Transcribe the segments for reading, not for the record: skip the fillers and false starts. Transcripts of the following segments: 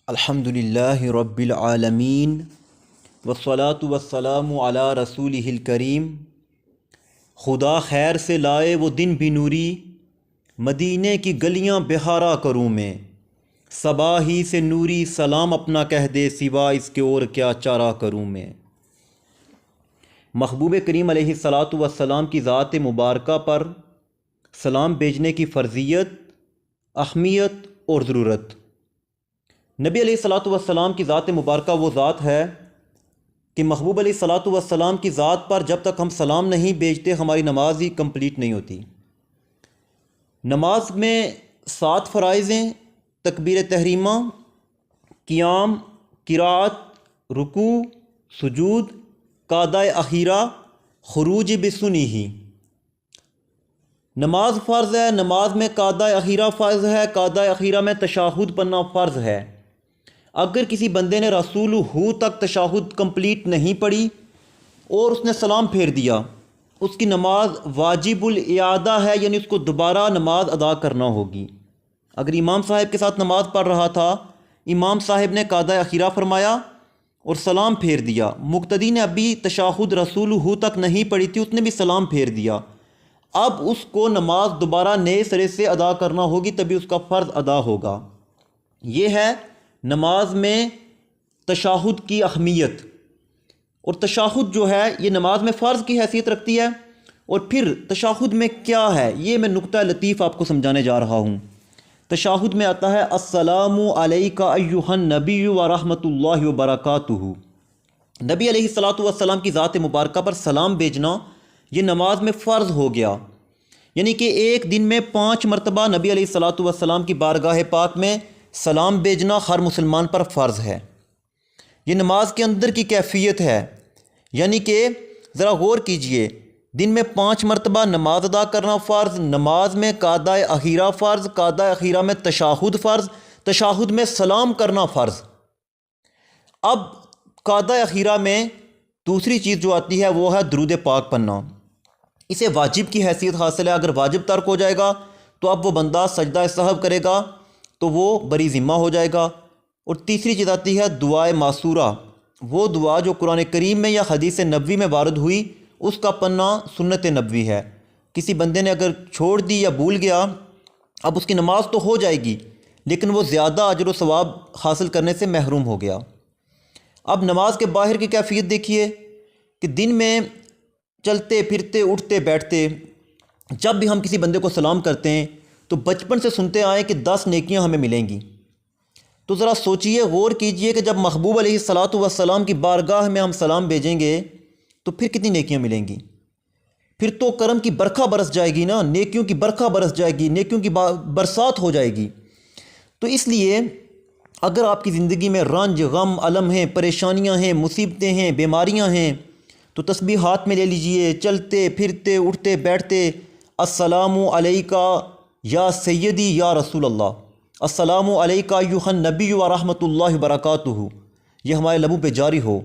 الحمدللہ رب العالمین والصلاة والسلام علی رسولہ الکریم۔ خدا خیر سے لائے وہ دن بھی نوری، مدینے کی گلیاں بہارا کروں میں۔ صبا ہی سے نوری سلام اپنا کہہ دے، سوا اس کے اور کیا چارہ کروں میں۔ محبوب کریم علیہ الصلاۃ والسلام کی ذات مبارکہ پر سلام بھیجنے کی فرضیت، اہمیت اور ضرورت۔ نبی علیہ الصلاۃ والسلام کی ذات مبارکہ وہ ذات ہے کہ محبوب علیہ الصلاۃ والسلام کی ذات پر جب تک ہم سلام نہیں بھیجتے ہماری نماز ہی کمپلیٹ نہیں ہوتی۔ نماز میں 7 فرائض ہیں: تکبیر تحریمہ، قیام، قرات، رکوع، سجود، قعدہ اخیرہ، خروج بسنیہ۔ نماز فرض ہے، نماز میں قعدہ اخیرہ فرض ہے، قعدہ اخیرہ میں تشہد پڑھنا فرض ہے۔ اگر کسی بندے نے رسول ہو تک تشہد کمپلیٹ نہیں پڑھی اور اس نے سلام پھیر دیا، اس کی نماز واجب الاعادہ ہے، یعنی اس کو دوبارہ نماز ادا کرنا ہوگی۔ اگر امام صاحب کے ساتھ نماز پڑھ رہا تھا، امام صاحب نے قعدہ اخیرہ فرمایا اور سلام پھیر دیا، مقتدی نے ابھی تشہد رسول ہو تک نہیں پڑھی تھی، اس نے بھی سلام پھیر دیا، اب اس کو نماز دوبارہ نئے سرے سے ادا کرنا ہوگی، تبھی اس کا فرض ادا ہوگا۔ یہ ہے نماز میں تشہد کی اہمیت۔ اور تشہد جو ہے یہ نماز میں فرض کی حیثیت رکھتی ہے۔ اور پھر تشہد میں کیا ہے، یہ میں نکتہ لطیف آپ کو سمجھانے جا رہا ہوں۔ تشہد میں آتا ہے السلام علیک ایھا النبی ورحمۃ اللہ وبرکاتہ۔ نبی علیہ الصلاۃ والسلام کی ذات مبارکہ پر سلام بھیجنا یہ نماز میں فرض ہو گیا، یعنی کہ ایک دن میں 5 مرتبہ نبی علیہ الصلاۃ والسلام کی بارگاہ پاک میں سلام بھیجنا ہر مسلمان پر فرض ہے۔ یہ نماز کے اندر کی کیفیت ہے، یعنی کہ ذرا غور کیجئے، دن میں 5 مرتبہ نماز ادا کرنا فرض، نماز میں قعدہ اخیرہ فرض، قعدہ اخیرہ میں تشہد فرض، تشہد میں سلام کرنا فرض۔ اب قعدہ اخیرہ میں دوسری چیز جو آتی ہے وہ ہے درود پاک پڑھنا۔ اسے واجب کی حیثیت حاصل ہے۔ اگر واجب ترک ہو جائے گا تو اب وہ بندہ سجدہ سہو کرے گا تو وہ بری ذمہ ہو جائے گا۔ اور تیسری چیز آتی ہے دعائے معصورہ، وہ دعا جو قرآن کریم میں یا حدیث نبوی میں وارد ہوئی، اس کا پڑھنا سنت نبوی ہے۔ کسی بندے نے اگر چھوڑ دی یا بھول گیا، اب اس کی نماز تو ہو جائے گی لیکن وہ زیادہ اجر و ثواب حاصل کرنے سے محروم ہو گیا۔ اب نماز کے باہر کی کیفیت دیکھیے کہ دن میں چلتے پھرتے اٹھتے بیٹھتے جب بھی ہم کسی بندے کو سلام کرتے ہیں تو بچپن سے سنتے آئے کہ 10 نیکیاں ہمیں ملیں گی۔ تو ذرا سوچئے، غور کیجئے کہ جب محبوب علیہ الصلاۃ والسلام کی بارگاہ میں ہم سلام بھیجیں گے تو پھر کتنی نیکیاں ملیں گی؟ پھر تو کرم کی برکھا برس جائے گی نا، نیکیوں کی برکھا برس جائے گی، نیکیوں کی برسات ہو جائے گی۔ تو اس لیے اگر آپ کی زندگی میں رنج، غم، الم ہیں، پریشانیاں ہیں، مصیبتیں ہیں، بیماریاں ہیں، تو تسبیح ہاتھ میں لے لیجئے، چلتے پھرتے اٹھتے بیٹھتے السلام علیکہ یا سیدی یا رسول اللہ، السلام علیکہ ایھا النبی ورحمۃ اللہ وبرکاتہ، یہ ہمارے لبوں پہ جاری ہو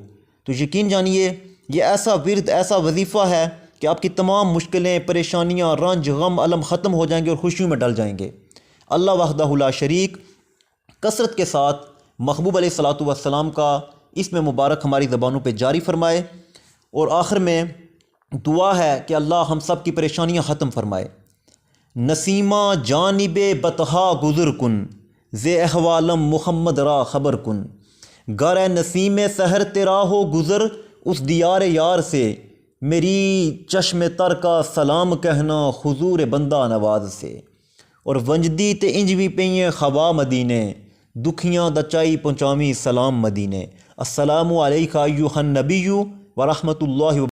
تو یقین جانیے یہ ایسا ورد، ایسا وظیفہ ہے کہ آپ کی تمام مشکلیں، پریشانیاں، رنج، غم، الم ختم ہو جائیں گے اور خوشیوں میں ڈل جائیں گے۔ اللہ وحدہ لا شریک کثرت کے ساتھ محبوب علیہ الصلاۃ والسلام کا اسم مبارک ہماری زبانوں پہ جاری فرمائے، اور آخر میں دعا ہے کہ اللہ ہم سب کی پریشانیاں ختم فرمائے۔ نسیمہ جانب بطحا گزر کن، زے احوالم محمد را خبر کن، گر نسیم سحر تیرا ہو گزر، اس دیار یار سے میری چشم تر کا سلام کہنا حضور بندہ نواز سے، اور ونجدی تے انج بھی پئیں خوا مدینے، دکھیاں دچائی پہنچاویں سلام مدینے۔ السلام علیکہ ایھا النبی ورحمۃ اللہ